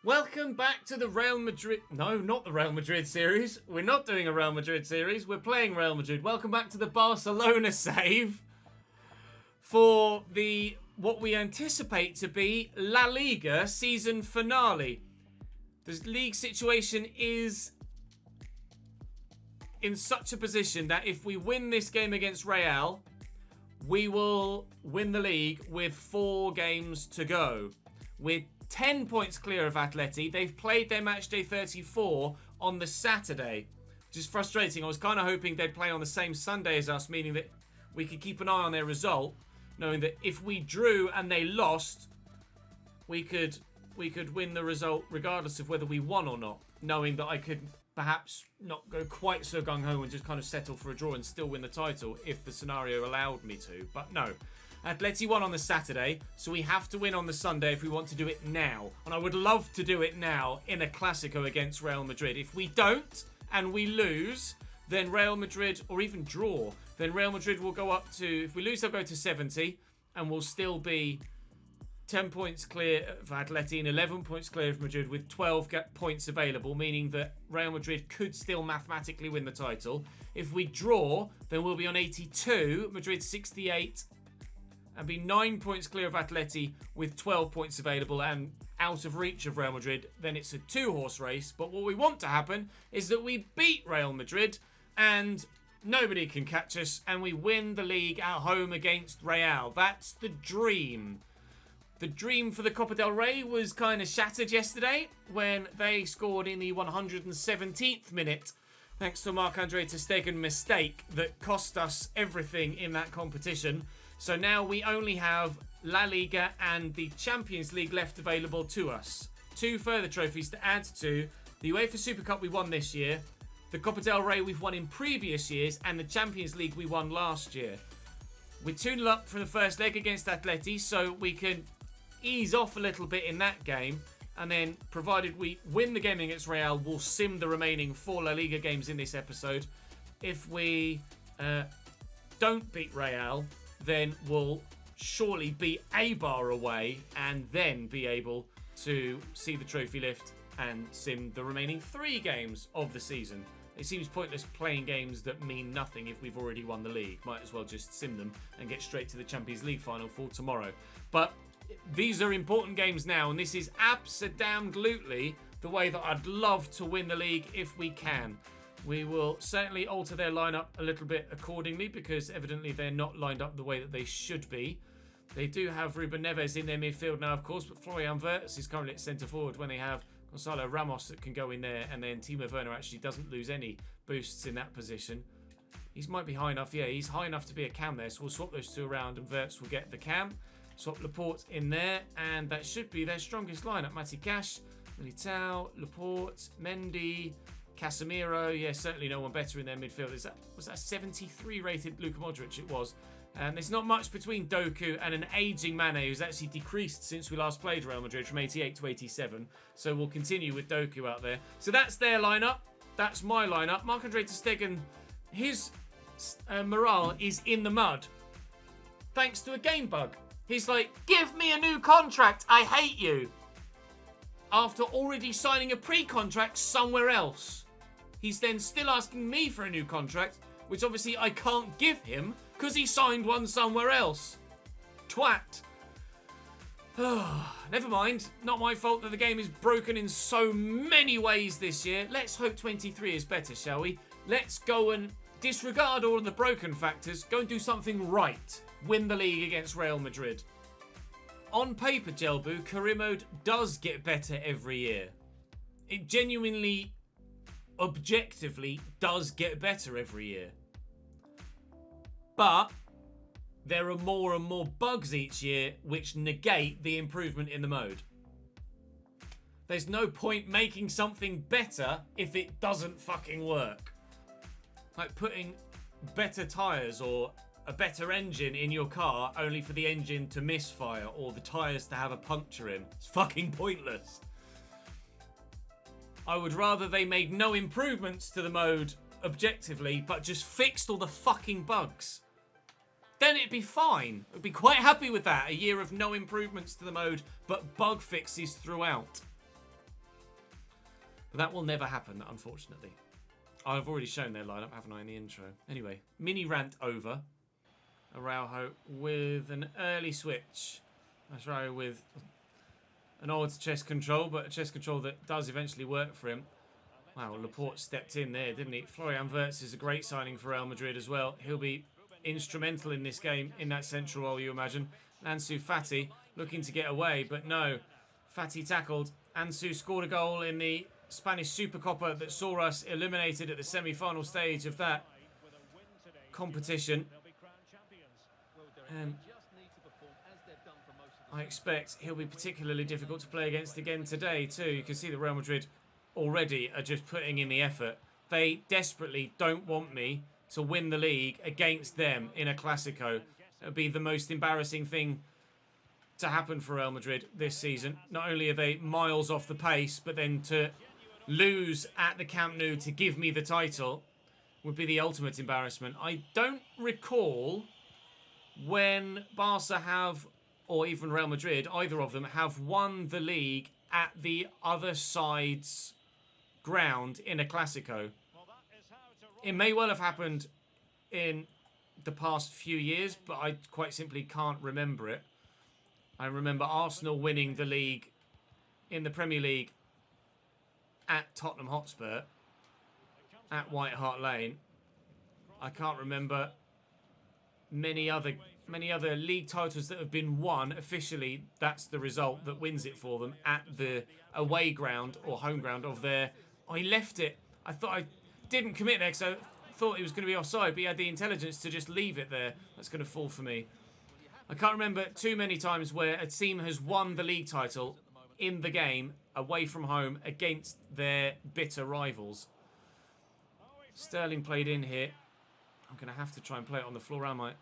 Welcome back to the Real Madrid... No, not the Real Madrid series. We're not doing a Real Madrid series. We're playing Real Madrid. Welcome back to the Barcelona save for the what we anticipate to be La Liga season finale. The league situation is in such a position that if we win this game against Real, we will win the league with 4 games to go. We're 10 points clear of Atleti. They've played their matchday 34 on the Saturday, which is frustrating. I was kind of hoping they'd play on the same Sunday as us, meaning that we could keep an eye on their result, knowing that if we drew and they lost, we could win the result regardless of whether we won or not, knowing that I could perhaps not go quite so gung-ho and just kind of settle for a draw and still win the title if the scenario allowed me to. But no. Atleti won on the Saturday, so we have to win on the Sunday if we want to do it now. And I would love to do it now in a Clasico against Real Madrid. If we don't, and we lose, then Real Madrid, or even draw, then Real Madrid will go up to, if we lose, they'll go to 70, and we'll still be 10 points clear of Atleti and 11 points clear of Madrid with 12 points available, meaning that Real Madrid could still mathematically win the title. If we draw, then we'll be on 82, Madrid 68, and be 9 points clear of Atleti with 12 points available and out of reach of Real Madrid. Then it's a 2-horse race. But what we want to happen is that we beat Real Madrid and nobody can catch us and we win the league at home against Real. That's the dream. The dream for the Copa del Rey was kind of shattered yesterday when they scored in the 117th minute thanks to a Marc-Andre ter Stegen mistake that cost us everything in that competition. So now we only have La Liga and the Champions League left available to us. 2 further trophies to add to the UEFA Super Cup we won this year, the Copa del Rey we've won in previous years, and the Champions League we won last year. We're 2-0 up from the first leg against Atleti, so we can ease off a little bit in that game. And then, provided we win the game against Real, we'll sim the remaining 4 La Liga games in this episode. If we don't beat Real, then we'll surely be a bar away and then be able to see the trophy lift and sim the remaining 3 games of the season. It seems pointless playing games that mean nothing if we've already won the league. Might as well just sim them and get straight to the Champions League final for tomorrow. But these are important games now, and this is abso-damn-glutely the way that I'd love to win the league if we can. We will certainly alter their lineup a little bit accordingly because evidently they're not lined up the way that they should be. They do have Ruben Neves in their midfield now, of course, but Florian Wirtz is currently at centre-forward when they have Gonzalo Ramos that can go in there, and then Timo Werner actually doesn't lose any boosts in that position. He might be high enough. Yeah, he's high enough to be a cam there, so we'll swap those 2 around and Wirtz will get the cam. Swap Laporte in there, and that should be their strongest lineup. Mati Cash, Militao, Laporte, Mendy, Casemiro. Yeah, certainly no one better in their midfield. Was that 73 rated Luka Modric? It was. And there's not much between Doku and an aging Mane who's actually decreased since we last played Real Madrid from 88 to 87. So we'll continue with Doku out there. So that's their lineup. That's my lineup. Marc-Andre ter Stegen, his morale is in the mud thanks to a game bug. He's like, give me a new contract. I hate you. After already signing a pre-contract somewhere else. He's then still asking me for a new contract, which obviously I can't give him because he signed one somewhere else. Twat. Never mind. Not my fault that the game is broken in so many ways this year. Let's hope 23 is better, shall we? Let's go and disregard all of the broken factors. Go and do something right. Win the league against Real Madrid. On paper, Gelbu, career mode does get better every year. It genuinely, objectively, does get better every year. But there are more and more bugs each year which negate the improvement in the mode. There's no point making something better if it doesn't fucking work. Like putting better tyres or a better engine in your car only for the engine to misfire or the tyres to have a puncture in. It's fucking pointless. I would rather they made no improvements to the mode objectively, but just fixed all the fucking bugs. Then it'd be fine. I'd be quite happy with that. A year of no improvements to the mode, but bug fixes throughout. But that will never happen, unfortunately. I've already shown their lineup, haven't I, in the intro? Anyway, mini rant over. Araujo with an early switch. Araujo with an odd chest control, but a chest control that does eventually work for him. Wow, Laporte stepped in there, didn't he? Florian Wirtz is a great signing for Real Madrid as well. He'll be instrumental in this game, in that central role, you imagine. Ansu Fati looking to get away, but no. Fati tackled. Ansu scored a goal in the Spanish Supercopa that saw us eliminated at the semi-final stage of that competition. And I expect he'll be particularly difficult to play against again today too. You can see that Real Madrid already are just putting in the effort. They desperately don't want me to win the league against them in a Clasico. It would be the most embarrassing thing to happen for Real Madrid this season. Not only are they miles off the pace, but then to lose at the Camp Nou to give me the title would be the ultimate embarrassment. I don't recall when Barca have, or even Real Madrid, either of them, have won the league at the other side's ground in a Clasico. It may well have happened in the past few years, but I quite simply can't remember it. I remember Arsenal winning the league in the Premier League at Tottenham Hotspur, at White Hart Lane. I can't remember many other league titles that have been won officially. That's the result that wins it for them at the away ground or home ground of their... I left it. I thought I didn't commit there because I thought it was going to be offside, but he had the intelligence to just leave it there. That's going to fall for me. I can't remember too many times where a team has won the league title in the game away from home against their bitter rivals. Sterling played in here. I'm going to have to try and play it on the floor, am I?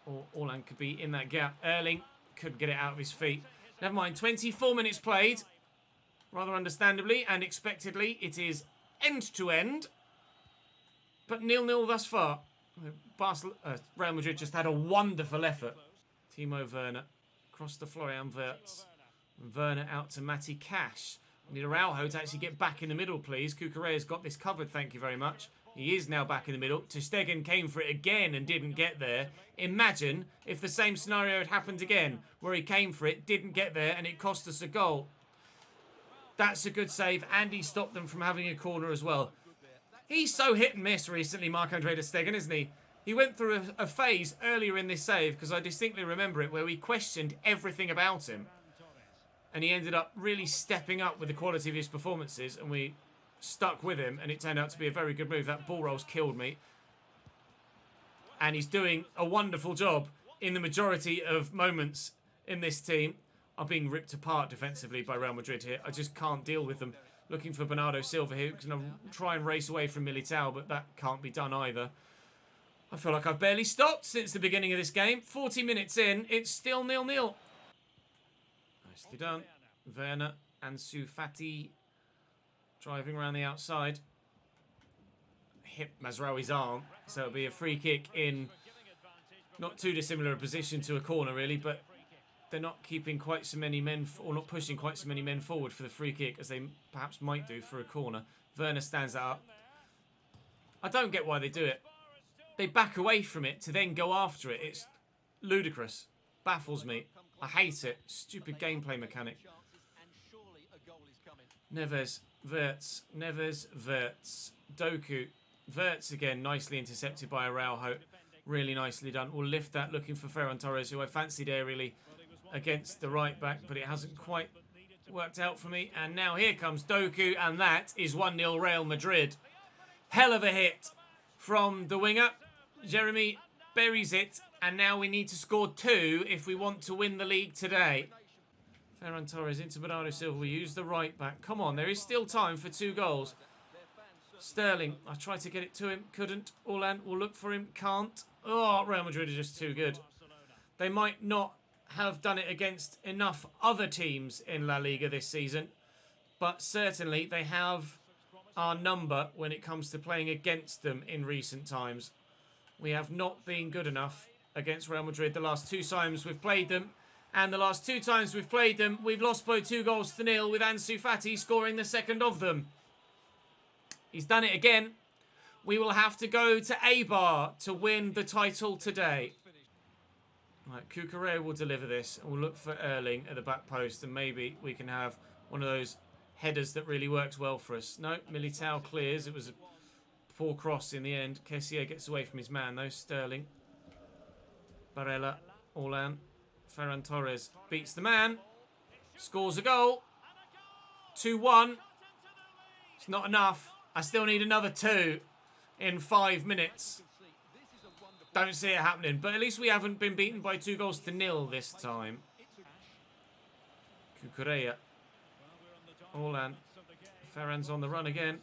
Or Orland could be in that gap. Erling couldn't get it out of his feet. Never mind, 24 minutes played. Rather understandably and expectedly, it is end-to-end. But 0-0 thus far. Real Madrid just had a wonderful effort. Timo Werner across to Florian Wirtz. Werner out to Matty Cash. We need Araujo to actually get back in the middle, please. Cucurella's got this covered, thank you very much. He is now back in the middle. Ter Stegen came for it again and didn't get there. Imagine if the same scenario had happened again, where he came for it, didn't get there, and it cost us a goal. That's a good save, and he stopped them from having a corner as well. He's so hit and miss recently, Marc-Andre Ter Stegen, isn't he? He went through a phase earlier in this save, because I distinctly remember it, where we questioned everything about him. And he ended up really stepping up with the quality of his performances, and we stuck with him, and it turned out to be a very good move. That ball roll's killed me. And he's doing a wonderful job in the majority of moments in this team. Are being ripped apart defensively by Real Madrid here. I just can't deal with them. Looking for Bernardo Silva here. Going to try and race away from Militao, but that can't be done either. I feel like I've barely stopped since the beginning of this game. 40 minutes in, it's still 0-0. Nicely done. Werner, Ansu Fati driving around the outside. Hit Mazraoui's arm, so it'll be a free kick in not too dissimilar a position to a corner, really, but they're not keeping quite so many men, or not pushing quite so many men forward for the free kick as they perhaps might do for a corner. Werner stands that up. I don't get why they do it. They back away from it to then go after it. It's ludicrous. Baffles me. I hate it. Stupid gameplay mechanic. Neves, Wirtz, Neves, Wirtz, Doku. Wirtz again, nicely intercepted by Araujo. Really nicely done. We'll lift that, looking for Ferran Torres, who I fancied aerially against the right back, but it hasn't quite worked out for me. And now here comes Doku, and that is 1-0 Real Madrid. Hell of a hit from the winger. Jeremy buries it, and now we need to score 2 if we want to win the league today. Ferran Torres into Bernardo Silva. We use the right back. Come on, there is still time for 2 goals. Sterling, I tried to get it to him, couldn't. Orland will look for him, can't. Oh, Real Madrid are just too good. They might not have done it against enough other teams in La Liga this season, but certainly they have our number when it comes to playing against them in recent times. We have not been good enough against Real Madrid the last 2 times we've played them, and the last 2 times we've played them, we've lost by 2-0 with Ansu Fati scoring the second of them. He's done it again. We will have to go to Eibar to win the title today. Right, Cucurella will deliver this. And we'll look for Erling at the back post. And maybe we can have one of those headers that really works well for us. No, Militao clears. It was a poor cross in the end. Kessier gets away from his man, though. Sterling. Barella. Orlan. Ferran Torres beats the man. Scores a goal. 2-1. It's not enough. I still need another 2 in 5 minutes. Don't see it happening. But at least we haven't been beaten by 2-0 this time. Cucurella. Orlan. Ferran's on the run again.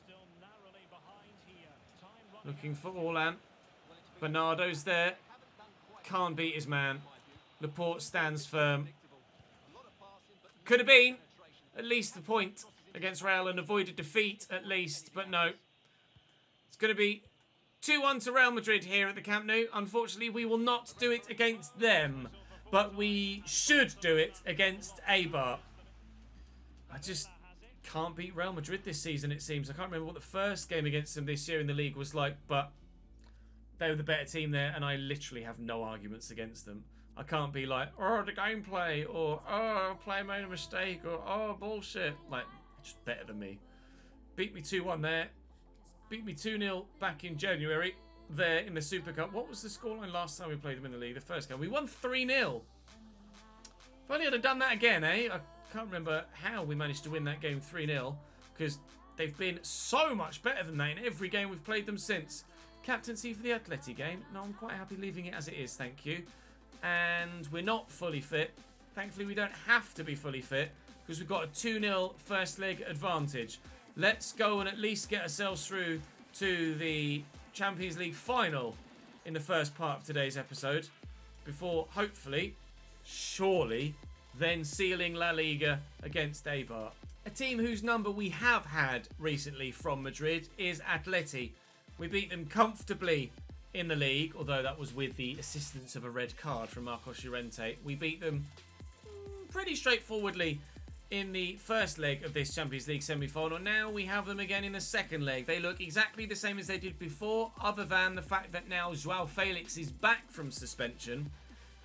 Looking for Orlan. Bernardo's there. Can't beat his man. Laporte stands firm. Could have been at least a point against Real and avoided defeat at least. But no. It's going to be 2-1 to Real Madrid here at the Camp Nou. Unfortunately, we will not do it against them. But we should do it against Eibar. I just can't beat Real Madrid this season, it seems. I can't remember what the first game against them this year in the league was like. But they were the better team there. And I literally have no arguments against them. I can't be like, oh, the gameplay. Or, oh, player made a mistake. Or, oh, bullshit. Like, just better than me. Beat me 2-1 there. Beat me 2-0 back in January there in the Super Cup. What was the scoreline last time we played them in the league? The first game. We won 3-0. If only I'd have done that again, eh? I can't remember how we managed to win that game 3-0 because they've been so much better than that in every game we've played them since. Captaincy for the Atleti game. No, I'm quite happy leaving it as it is, thank you. And we're not fully fit. Thankfully, we don't have to be fully fit because we've got a 2-0 first leg advantage. Let's go and at least get ourselves through to the Champions League final in the first part of today's episode before, hopefully, surely, then sealing La Liga against Eibar. A team whose number we have had recently from Madrid is Atleti. We beat them comfortably in the league, although that was with the assistance of a red card from Marcos Llorente. We beat them pretty straightforwardly in the first leg of this Champions League semi-final. Now we have them again in the second leg. They look exactly the same as they did before, other than the fact that now João Felix is back from suspension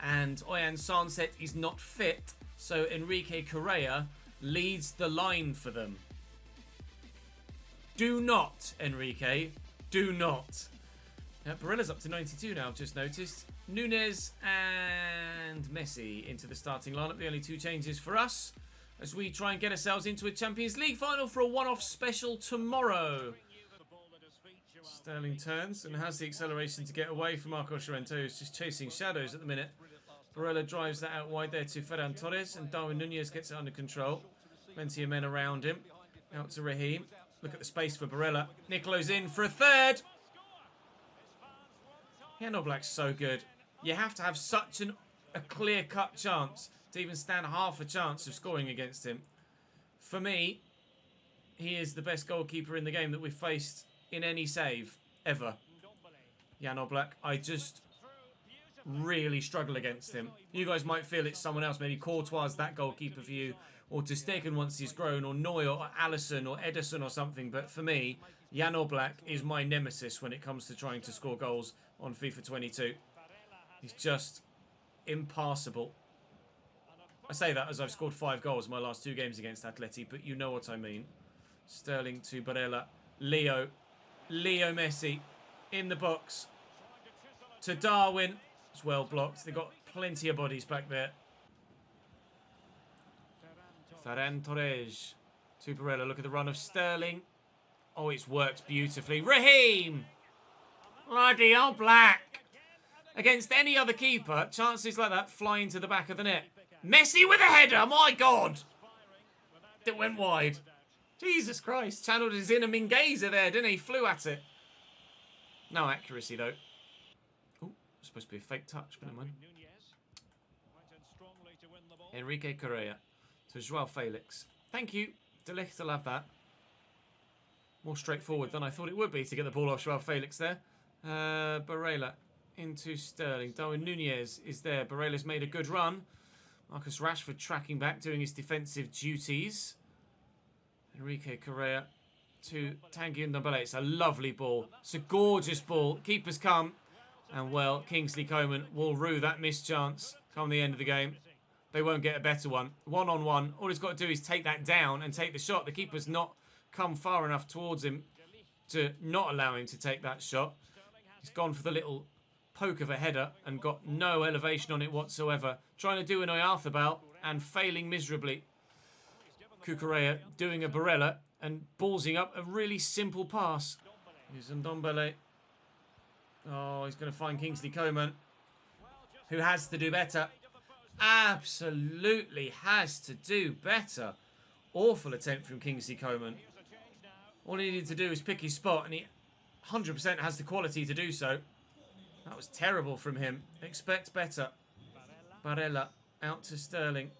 and Oyan Sanset is not fit, so Enrique Correa leads the line for them. Do not, Enrique. Do not. Barella's up to 92 now, I've just noticed. Nunez and Messi into the starting lineup. The only 2 changes for us as we try and get ourselves into a Champions League final for a one-off special tomorrow. Sterling turns and has the acceleration to get away from Marcos Llorente, who's just chasing shadows at the minute. Barella drives that out wide there to Ferran Torres, and Darwin Nunez gets it under control. Plenty of men around him. Out to Raheem. Look at the space for Barella. Nicolo's in for a third. Yeah, no, Black's so good. You have to have such a clear-cut chance to even stand half a chance of scoring against him. For me, he is the best goalkeeper in the game that we've faced in any save ever. Jan Oblak, I just really struggle against him. You guys might feel it's someone else. Maybe Courtois that goalkeeper for you, or Ter Stegen once he's grown, or Neuer, or Alisson, or Ederson, or something. But for me, Jan Oblak is my nemesis when it comes to trying to score goals on FIFA 22. He's just impassable. I say that as I've scored 5 goals in my last 2 games against Atleti, but you know what I mean. Sterling to Barella. Leo Messi in the box. To Darwin. It's well blocked. They've got plenty of bodies back there. Ferran Torres to Barella. Look at the run of Sterling. Oh, it's worked beautifully. Raheem! Bloody old Black. Against any other keeper, chances like that fly into the back of the net. Messi with a header, my God! It went wide. Jesus Christ, channeled his inner Mingueza there, didn't he? Flew at it. No accuracy, though. Oh, supposed to be a fake touch, but never mind. Enrique Correa to João Felix. Thank you. De Ligt will have that. More straightforward than I thought it would be to get the ball off João Felix there. Barella into Sterling. Darwin Nunez is there. Barella's made a good run. Marcus Rashford tracking back, doing his defensive duties. Enrique Correa to Tanguy Ndombele. It's a lovely ball. It's a gorgeous ball. Keepers come. And, well, Kingsley Coman will rue that missed chance come the end of the game. They won't get a better one. One-on-one. All he's got to do is take that down and take the shot. The keeper's not come far enough towards him to not allow him to take that shot. He's gone for the little poke of a header and got no elevation on it whatsoever. Trying to do an Oyarthabal and failing miserably. Cucurella doing a Barella and ballsing up a really simple pass. Here's Ndombele. Oh, he's going to find Kingsley Coman, who has to do better. Absolutely has to do better. Awful attempt from Kingsley Coman. All he needed to do was pick his spot, and he 100% has the quality to do so. That was terrible from him. Expect better. Barella out to Sterling.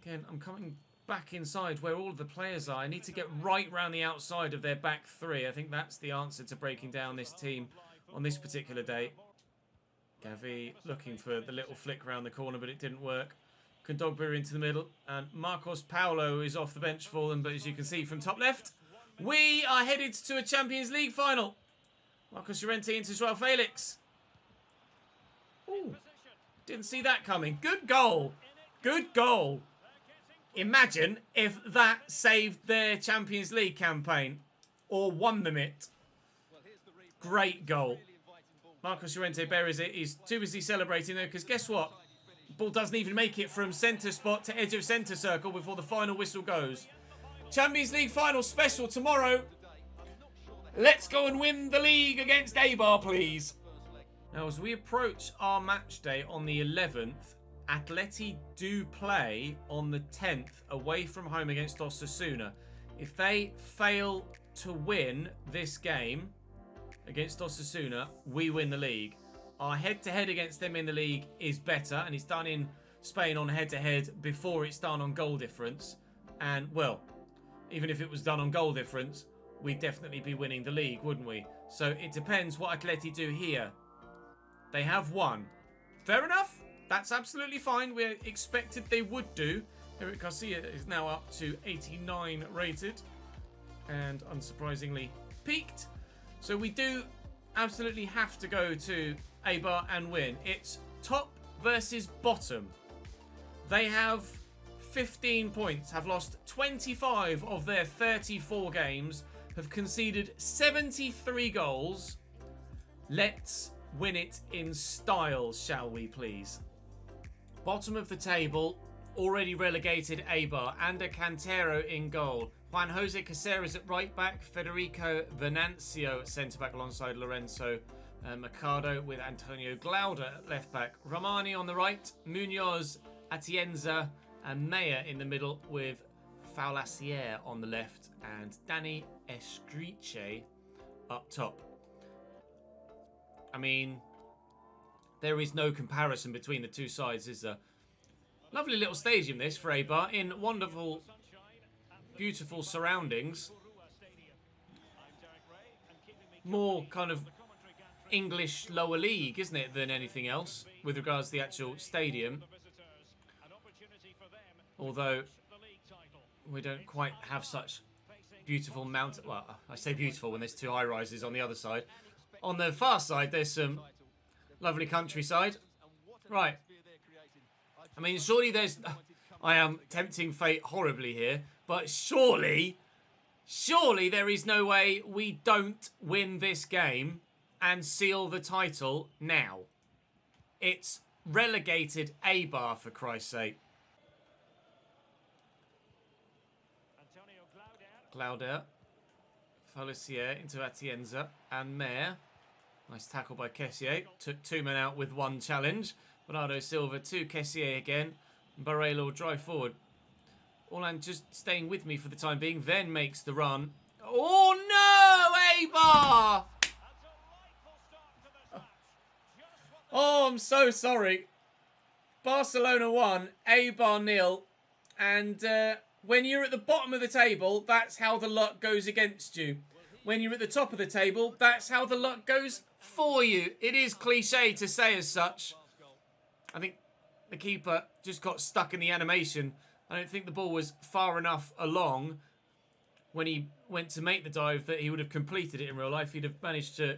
Again, I'm coming back inside where all of the players are. I need to get right round the outside of their back three. I think that's the answer to breaking down this team on this particular day. Gavi looking for the little flick round the corner, but it didn't work. Kondogbia into the middle, and Marcos Paulo is off the bench for them, but as you can see from top left, we are headed to a Champions League final. Marcos Llorente into Joao Felix. Ooh, didn't see that coming. Good goal. Good goal. Imagine if that saved their Champions League campaign or won them it. Great goal. Marcos Llorente buries it. He's too busy celebrating though, because guess what? Ball doesn't even make it from centre spot to edge of centre circle before the final whistle goes. Champions League final special tomorrow. Let's go and win the league against Eibar, please. Now, as we approach our match day on the 11th, Atleti do play on the 10th away from home against Osasuna. If they fail to win this game against Osasuna, we win the league. Our head-to-head against them in the league is better, and it's done in Spain on head-to-head before it's done on goal difference. And, well, even if it was done on goal difference, we'd definitely be winning the league, wouldn't we? So it depends what Atleti do here. They have won. Fair enough. That's absolutely fine. We expected they would do. Eric Garcia is now up to 89 rated. And unsurprisingly peaked. So we do absolutely have to go to Eibar and win. It's top versus bottom. They have 15 points, have lost 25 of their 34 games, have conceded 73 goals. Let's win it in style, shall we please? Bottom of the table, already relegated Eibar, Ander Cantero in goal. Juan Jose Caceres at right back, Federico Venancio at centre back alongside Lorenzo Mercado, with Antonio Glauder at left back. Romani on the right, Munoz, Atienza and Meyer in the middle, with Faulacier on the left and Danny Escriche up top. I mean, there is no comparison between the two sides, is there? Lovely little stadium this for Eibar, in wonderful, beautiful surroundings. More kind of English lower league, isn't it, than anything else with regards to the actual stadium. Although we don't quite have such beautiful mountain. Well, I say beautiful when there's two high rises on the other side. On the far side, there's some lovely countryside. Right. I mean, surely there's... I am tempting fate horribly here, but surely there is no way we don't win this game and seal the title now. It's relegated Eibar, for Christ's sake. Glauder, Faulacier into Atienza and Mayer. Nice tackle by Kessier. Took two men out with one challenge. Bernardo Silva to Kessier again. Barreiro will drive forward. Orland just staying with me for the time being. Then makes the run. Oh no! Eibar! Oh, I'm so sorry. Barcelona 1, Eibar 0. And when you're at the bottom of the table, that's how the luck goes against you. When you're at the top of the table, that's how the luck goes for you. It is cliche to say as such. I think the keeper just got stuck in the animation. I don't think the ball was far enough along when he went to make the dive that he would have completed it in real life. He'd have managed to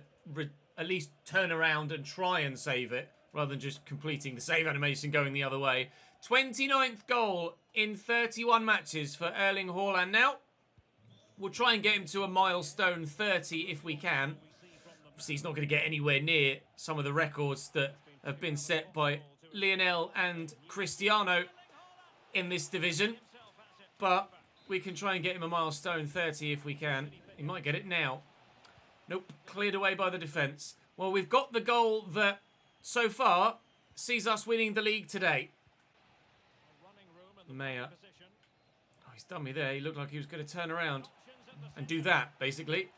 at least turn around and try and save it, rather than just completing the save animation going the other way. 29th goal in 31 matches for Erling Haaland now. We'll try and get him to a milestone 30 if we can. Obviously, he's not going to get anywhere near some of the records that have been set by Lionel and Cristiano in this division. But we can try and get him a milestone 30 if we can. He might get it now. Nope, cleared away by the defence. Well, we've got the goal that, so far, sees us winning the league today. Mayer. Oh, he's done me there. He looked like he was going to turn around and do that, basically.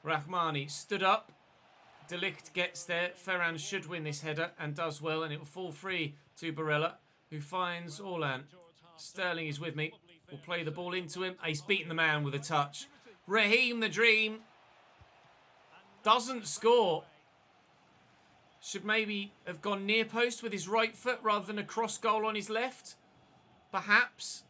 Rahmani stood up. De Ligt gets there. Ferran should win this header and does well, and it will fall free to Barella, who finds Orlan. Sterling is with me. We'll play the ball into him. He's beaten the man with a touch. Raheem the Dream doesn't score. Should maybe have gone near post with his right foot rather than a cross goal on his left. Perhaps.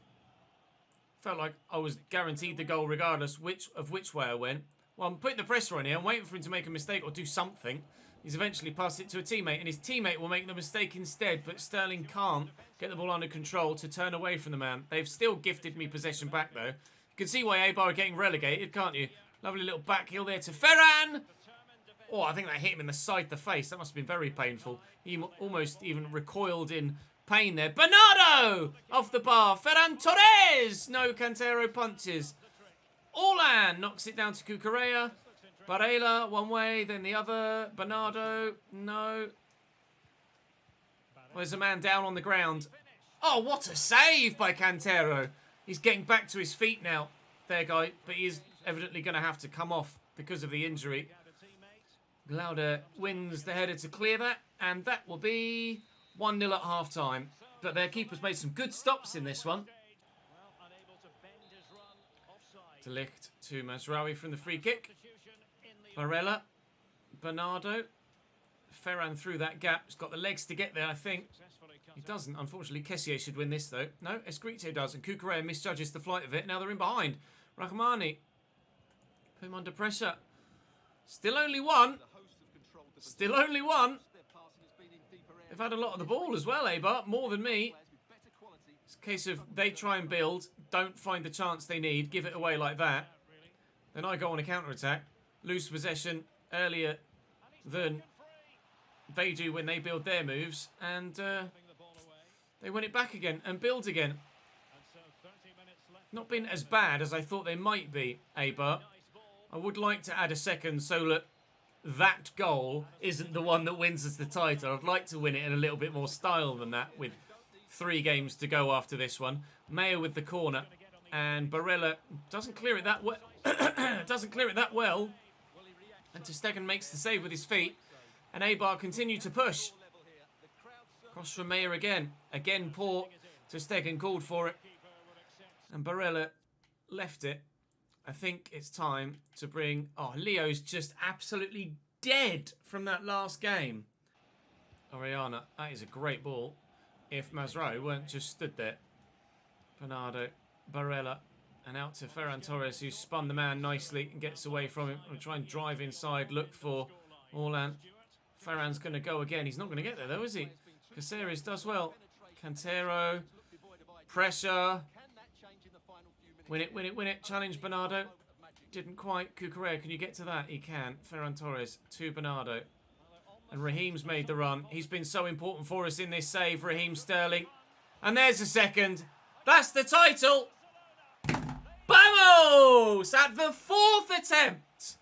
Felt like I was guaranteed the goal regardless of which way I went. Well, I'm putting the pressure on here. I'm waiting for him to make a mistake or do something. He's eventually passed it to a teammate, and his teammate will make the mistake instead, but Sterling can't get the ball under control to turn away from the man. They've still gifted me possession back, though. You can see why Eibar are getting relegated, can't you? Lovely little back heel there to Ferran. Oh, I think that hit him in the side of the face. That must have been very painful. He almost even recoiled in pain there. Bernardo! Off the bar. Ferran Torres! No Cantero punches. Orlan knocks it down to Cucurella. Barella, one way, then the other. Bernardo, no. Well, there's a man down on the ground. Oh, what a save by Cantero. He's getting back to his feet now, there, guy. But he is evidently going to have to come off because of the injury. Glauder wins the header to clear that. And that will be 1-0 at half-time. But their keeper's made some good stops in this one. De Ligt to Mazraoui from the free kick. Barella. Bernardo. Ferran through that gap. He's got the legs to get there, I think. He doesn't. Unfortunately, Kessié should win this, though. No, Escrito does. And Cucurella misjudges the flight of it. Now they're in behind. Rahmani. Put him under pressure. Still only one. Still only one. They've had a lot of the ball as well, Eibar. More than me. It's a case of they try and build, don't find the chance they need, give it away like that. Then I go on a counter-attack. Lose possession earlier than they do when they build their moves. And they win it back again and build again. Not been as bad as I thought they might be, Eibar. I would like to add a second so that goal isn't the one that wins us the title. I'd like to win it in a little bit more style than that with 3 games to go after this one. Mayer with the corner. And Barella doesn't clear it that well. Doesn't clear it that well. And ter Stegen makes the save with his feet. And Eibar continue to push. Cross from Mayer again. Again poor. Ter Stegen called for it. And Barella left it. I think it's time to bring... Oh, Leo's just absolutely dead from that last game. Oriana, that is a great ball. If Mazraoui weren't just stood there. Bernardo, Barella, and out to Ferran Torres, who spun the man nicely and gets away from him. We'll try and drive inside, look for Orlan. Ferran's going to go again. He's not going to get there, though, is he? Caceres does well. Cantero, pressure. Win it, win it, win it. Challenge Bernardo. Didn't quite. Cucurella, can you get to that? He can. Ferran Torres to Bernardo. And Raheem's made the run. He's been so important for us in this save, Raheem Sterling. And there's the second. That's the title. Vamos! At the 4th attempt.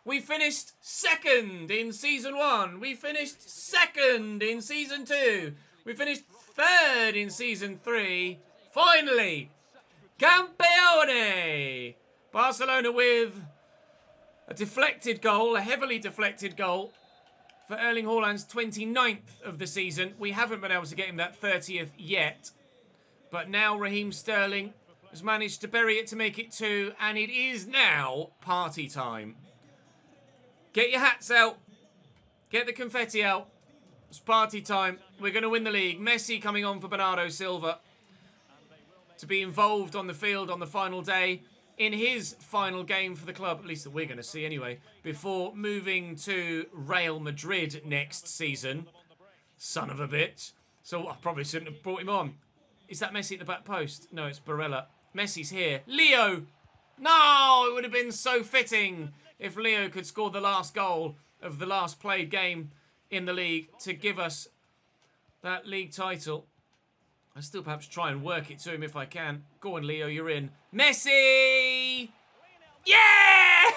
We finished 2nd in Season 1. We finished 2nd in Season 2. We finished 3rd in Season 3. Finally, Campeone! Barcelona with a deflected goal, a heavily deflected goal for Erling Haaland's 29th of the season. We haven't been able to get him that 30th yet. But now Raheem Sterling has managed to bury it to make it 2. And it is now party time. Get your hats out. Get the confetti out. It's party time. We're going to win the league. Messi coming on for Bernardo Silva to be involved on the field on the final day in his final game for the club, at least that we're going to see anyway, before moving to Real Madrid next season. Son of a bitch. So I probably shouldn't have brought him on. Is that Messi at the back post? No, it's Barella. Messi's here. Leo! No! It would have been so fitting if Leo could score the last goal of the last played game in the league to give us that league title. I'll still perhaps try and work it to him if I can. Go on, Leo, you're in. Messi! Yes!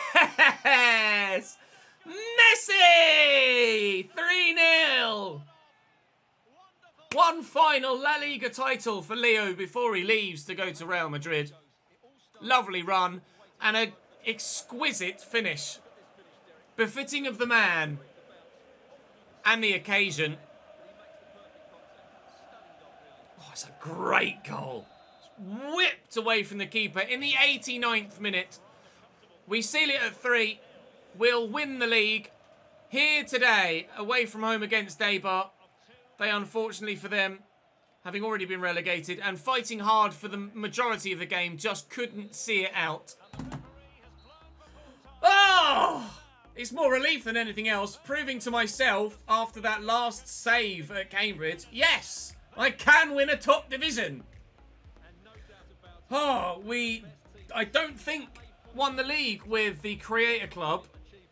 Messi! 3-0! One final La Liga title for Leo before he leaves to go to Real Madrid. Lovely run and an exquisite finish. Befitting of the man and the occasion. Oh, it's a great goal. Whipped away from the keeper in the 89th minute. We seal it at 3. We'll win the league here today, away from home against Eibar. They, unfortunately for them, having already been relegated and fighting hard for the majority of the game, just couldn't see it out. Oh! It's more relief than anything else, proving to myself after that last save at Cambridge, yes, I can win a top division. Oh, I don't think won the league with the Creator Club.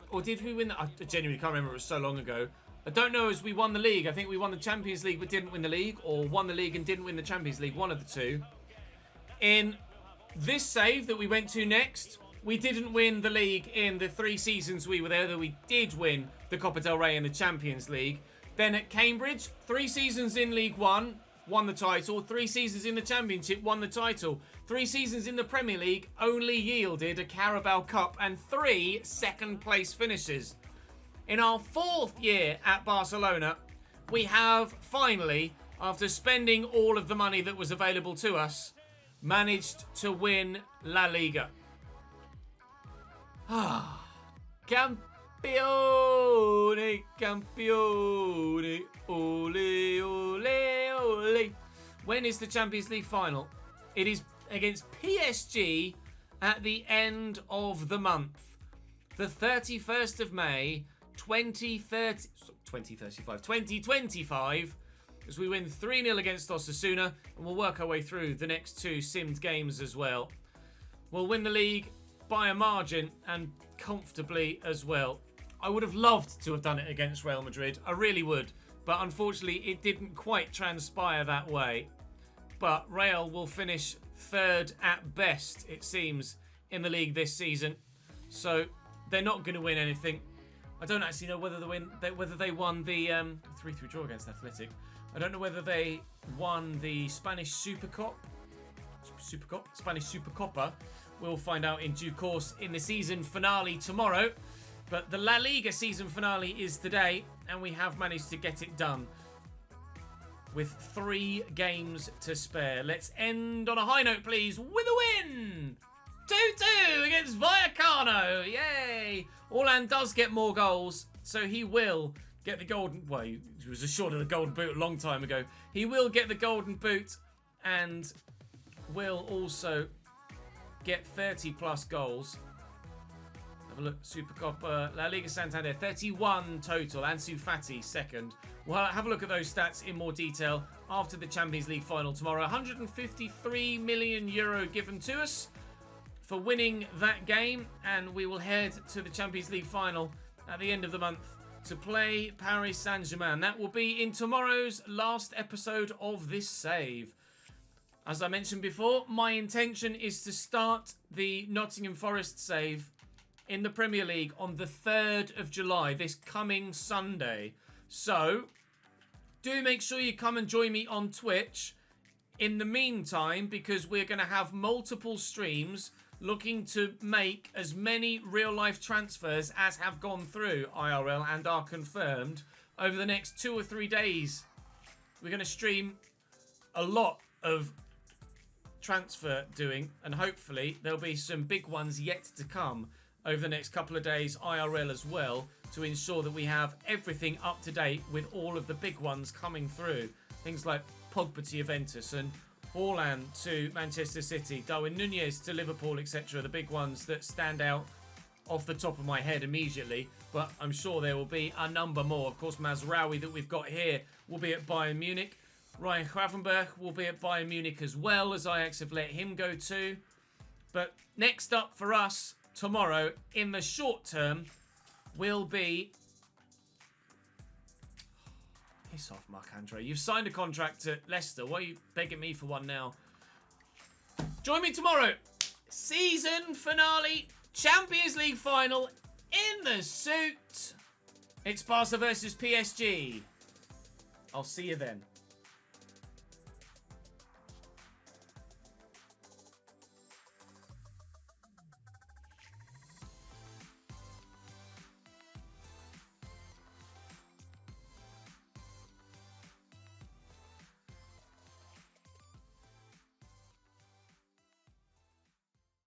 Or did we win? I genuinely can't remember, it was so long ago. I don't know as we won the league. I think we won the Champions League but didn't win the league. Or won the league and didn't win the Champions League. One of the two. In this save that we went to next, we didn't win the league in the 3 seasons we were there. Though we did win the Copa del Rey and the Champions League. Then at Cambridge, 3 seasons in League One, won the title. 3 seasons in the Championship, won the title. 3 seasons in the Premier League, only yielded a Carabao Cup and 3 second-place finishes. In our 4th year at Barcelona, we have finally, after spending all of the money that was available to us, managed to win La Liga. Ah, campione, campione, ole, ole, ole. When is the Champions League final? It is against PSG at the end of the month. The 31st of May, 2025, as we win 3-0 against Osasuna, and we'll work our way through the next 2 simmed games as well. We'll win the league by a margin and comfortably as well. I would have loved to have done it against Real Madrid. I really would. But unfortunately, it didn't quite transpire that way. But Real will finish 3rd at best, it seems, in the league this season. So they're not going to win anything. I don't actually know whether they won the 3-3 draw against Athletic. I don't know whether they won the Spanish Supercopa. We'll find out in due course in the season finale tomorrow. But the La Liga season finale is today, and we have managed to get it done with 3 games to spare. Let's end on a high note, please, with a win! 2-2 against Vallecano. Yay! Orlan does get more goals, so he will get the golden... Well, he was assured of the golden boot a long time ago. He will get the golden boot and will also get 30-plus goals. Have a look. Supercopa, La Liga Santander, 31 total. Ansu Fati, second. We'll have a look at those stats in more detail after the Champions League final tomorrow. 153 million euro given to us for winning that game, and we will head to the Champions League final at the end of the month to play Paris Saint-Germain. That will be in tomorrow's last episode of this save. As I mentioned before, my intention is to start the Nottingham Forest save in the Premier League on the 3rd of July, this coming Sunday. So, do make sure you come and join me on Twitch in the meantime, because we're going to have multiple streams looking to make as many real-life transfers as have gone through IRL and are confirmed over the next 2 or 3 days. We're going to stream a lot of transfer doing, and hopefully there'll be some big ones yet to come over the next couple of days IRL as well, to ensure that we have everything up to date with all of the big ones coming through. Things like Pogba to Juventus and Haaland to Manchester City, Darwin Nunez to Liverpool, etc. The big ones that stand out off the top of my head immediately, but I'm sure there will be a number more. Of course, Mazraoui that we've got here will be at Bayern Munich. Ryan Gravenberch will be at Bayern Munich as well, as Ajax have let him go too. But next up for us tomorrow in the short term will be... Piss off, Marc-Andre. You've signed a contract at Leicester. Why are you begging me for one now? Join me tomorrow. Season finale. Champions League final in the suit. It's Barca versus PSG. I'll see you then.